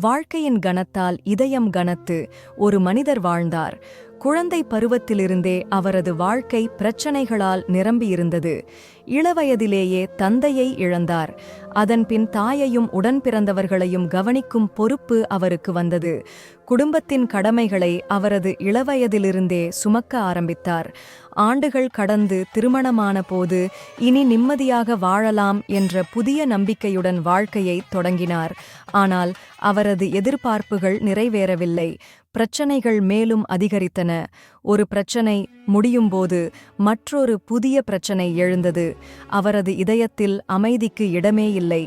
வாழ்க்கையின் கனத்தால் இதயம் கனத்து ஒரு மனிதர் வாழ்ந்தார். குழந்தை பருவத்திலிருந்தே அவரது வாழ்க்கை பிரச்சனைகளால் நிரம்பியிருந்தது. இளவயதிலேயே தந்தையை இழந்தார். அதன்பின் தாயையும் உடன் பிறந்தவர்களையும் கவனிக்கும் பொறுப்பு அவருக்கு வந்தது. குடும்பத்தின் கடமைகளை அவரது இளவயதிலிருந்தே சுமக்க ஆரம்பித்தார். ஆண்டுகள் கடந்து திருமணமான போது இனி நிம்மதியாக வாழலாம் என்ற புதிய நம்பிக்கையுடன் வாழ்க்கையை தொடங்கினார். ஆனால் அவரது எதிர்பார்ப்புகள் நிறைவேறவில்லை. பிரச்சனைகள் மேலும் அதிகரித்தன. ஒரு பிரச்சனை முடியும்போது மற்றொரு புதிய பிரச்சனை எழுந்தது. அவரது இதயத்தில் அமைதிக்கு இடமே இல்லை.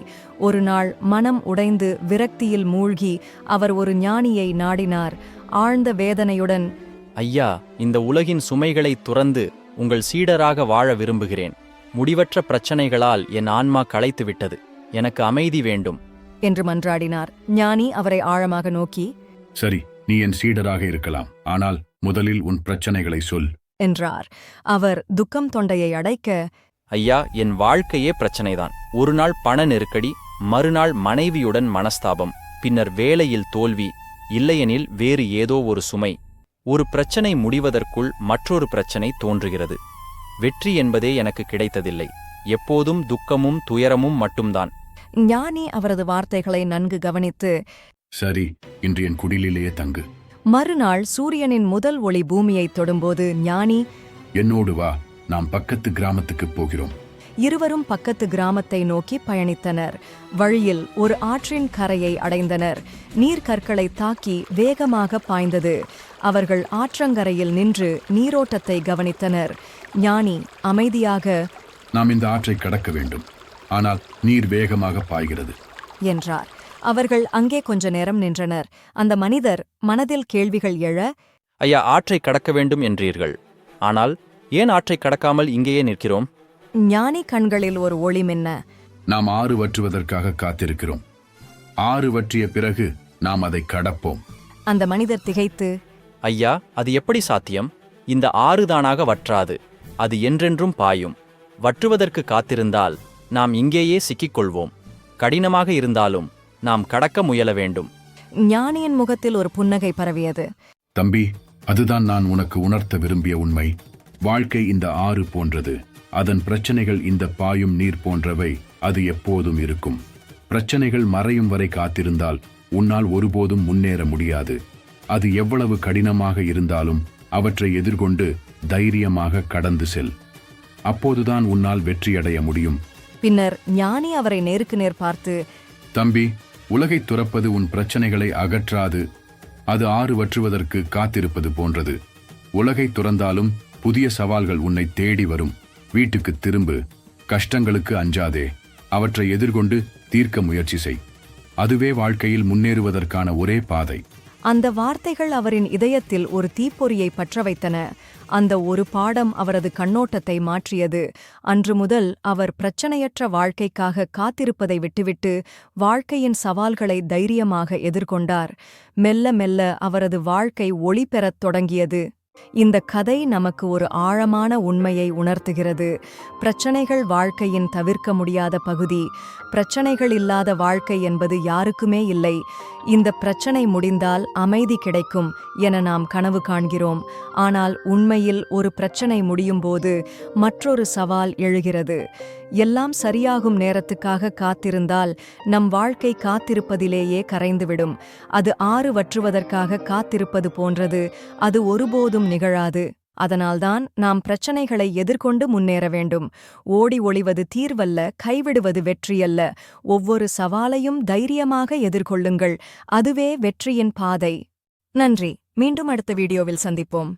ஒரு நாள் மனம் உடைந்து விரக்தியில் மூழ்கி அவர் ஒரு ஞானியை நாடினார். ஆழ்ந்த வேதனையுடன், ஐயா, இந்த உலகின் சுமைகளை துறந்து உங்கள் சீடராக வாழ விரும்புகிறேன். முடிவற்ற பிரச்சனைகளால் என் ஆன்மா களைத்துவிட்டது. எனக்கு அமைதி வேண்டும் என்று மன்றாடினார். ஞானி அவரை ஆழமாக நோக்கி, சரி, நீ என் சீடராக இருக்கலாம். ஆனால் முதலில் உன் பிரச்சனைகளை சொல் என்றார். அவர் துக்கம் தொண்டையை அடைக்க, ஐயா, என் வாழ்க்கையே பிரச்சனைதான். ஒரு நாள் பண நெருக்கடி, மறுநாள் மனைவியுடன் மனஸ்தாபம், பின்னர் வேலையில் தோல்வி, இல்லையெனில் வேறு ஏதோ ஒரு சுமை. ஒரு பிரச்சனை முடிவதற்குள் மற்றொரு பிரச்சனை தோன்றுகிறது. வெற்றி என்பதே எனக்கு கிடைத்ததில்லை. எப்போதும் துக்கமும் துயரமும் மட்டும்தான். ஞானி அவரது வார்த்தைகளை நன்கு கவனித்து, சரி, இன்று என் குடிலிலேயே தங்கு. மறுநாள் சூரியனின் முதல் ஒளி பூமியை தொடும்போது ஞானி, என்னோடு வா, நாம் பக்கத்து கிராமத்துக்கு போகிறோம். இருவரும் பக்கத்து கிராமத்தை நோக்கி பயணித்தனர். வழியில் ஒரு ஆற்றின் கரையை அடைந்தனர். நீர்க்கற்களை தாக்கி வேகமாக பாய்ந்தது. அவர்கள் ஆற்றங்கரையில் நின்று நீரோட்டத்தை கவனித்தனர். ஞானி அமைதியாக, நாம் இந்த ஆற்றை கடக்க வேண்டும், ஆனால் நீர் வேகமாக பாய்கிறது என்றார். அவர்கள் அங்கே கொஞ்ச நேரம் நின்றனர். அந்த மனிதர் மனதில் கேள்விகள் எழ, ஐயா, ஆற்றை கடக்க வேண்டும் என்றீர்கள். ஆனால் ஏன் ஆற்றை கடக்காமல் இங்கேயே நிற்கிறோம்? ஞானி கண்களில் ஒரு ஒளி மின்ன, நாம் ஆறு வற்றுவதற்காக காத்திருக்கிறோம். ஆறு வற்றிய பிறகு நாம் அதை கடப்போம். அந்த மனிதர் திகைத்து, ஐயா, அது எப்படி சாத்தியம்? இந்த ஆறு தானாக வற்றாது. அது என்றென்றும் பாயும். வற்றுவதற்கு காத்திருந்தால் நாம் இங்கேயே சிக்கிக்கொள்வோம். கடினமாக இருந்தாலும் நாம் கடக்க முயல வேண்டும். ஞானியின் முகத்தில் ஒரு புன்னகை பரவியது. தம்பி, அதுதான் நான் உனக்கு உணர்த்த விரும்பிய உண்மை. வாழ்க்கை இந்த ஆறு போன்றது. அதன் பிரச்சனைகள் இந்த பாயும் நீர் போன்றவை. அது எப்போதும் இருக்கும். பிரச்சனைகள் மறையும் வரை காத்திருந்தால் உன்னால் ஒருபோதும் முன்னேற முடியாது. அது எவ்வளவு கடினமாக இருந்தாலும் அவற்றை எதிர்கொண்டு தைரியமாக கடந்து செல். அப்போதுதான் உன்னால் வெற்றியடைய முடியும். பின்னர் ஞானி அவரை நேருக்கு நேர் பார்த்து, தம்பி, உலகை துறப்பது உன் பிரச்சனைகளை அகற்றாது. அது ஆறு வற்றுவதற்கு காத்திருப்பது போன்றது. உலகை துறந்தாலும் புதிய சவால்கள் உன்னை தேடி வரும். வீட்டுக்கு திரும்பு. கஷ்டங்களுக்கு அஞ்சாதே. அவற்றை எதிர்கொண்டு தீர்க்க முயற்சி செய். அதுவே வாழ்க்கையில் முன்னேறுவதற்கான ஒரே பாதை. அந்த வார்த்தைகள் அவரின் இதயத்தில் ஒரு தீப்பொறியை பற்ற வைத்தன. அந்த ஒரு பாடம் அவரது கண்ணோட்டத்தை மாற்றியது. அன்று முதல் அவர் பிரச்சனையற்ற வாழ்க்கைக்காக காத்திருப்பதை விட்டுவிட்டு வாழ்க்கையின் சவால்களை தைரியமாக எதிர்கொண்டார். மெல்ல மெல்ல அவரது வாழ்க்கை ஒளி பெறத் தொடங்கியது. இந்த கதை நமக்கு ஒரு ஆழமான உண்மையை உணர்த்துகிறது. பிரச்சனைகள் வாழ்க்கையின் தவிர்க்க முடியாத பகுதி. பிரச்சனைகள் இல்லாத வாழ்க்கை என்பது யாருக்குமே இல்லை. இந்த பிரச்சனை முடிந்தால் அமைதி கிடைக்கும் என நாம் கனவு காண்கிறோம். ஆனால் உண்மையில் ஒரு பிரச்சனை முடியும்போது மற்றொரு சவால் எழுகிறது. எல்லாம் சரியாகும் நேரத்துக்காக காத்திருந்தால் நம் வாழ்க்கை காத்திருப்பதிலேயே கரைந்துவிடும். அது ஆறு வற்றுவதற்காக காத்திருப்பது போன்றது. அது ஒருபோதும் நிகழாது. அதனால்தான் நாம் பிரச்சனைகளை எதிர்கொண்டு முன்னேற வேண்டும். ஓடி ஒளிவது தீர்வல்ல, கைவிடுவது வெற்றியல்ல. ஒவ்வொரு சவாலையும் தைரியமாக எதிர்கொள்ளுங்கள். அதுவே வெற்றியின் பாதை. நன்றி. மீண்டும் அடுத்த வீடியோவில் சந்திப்போம்.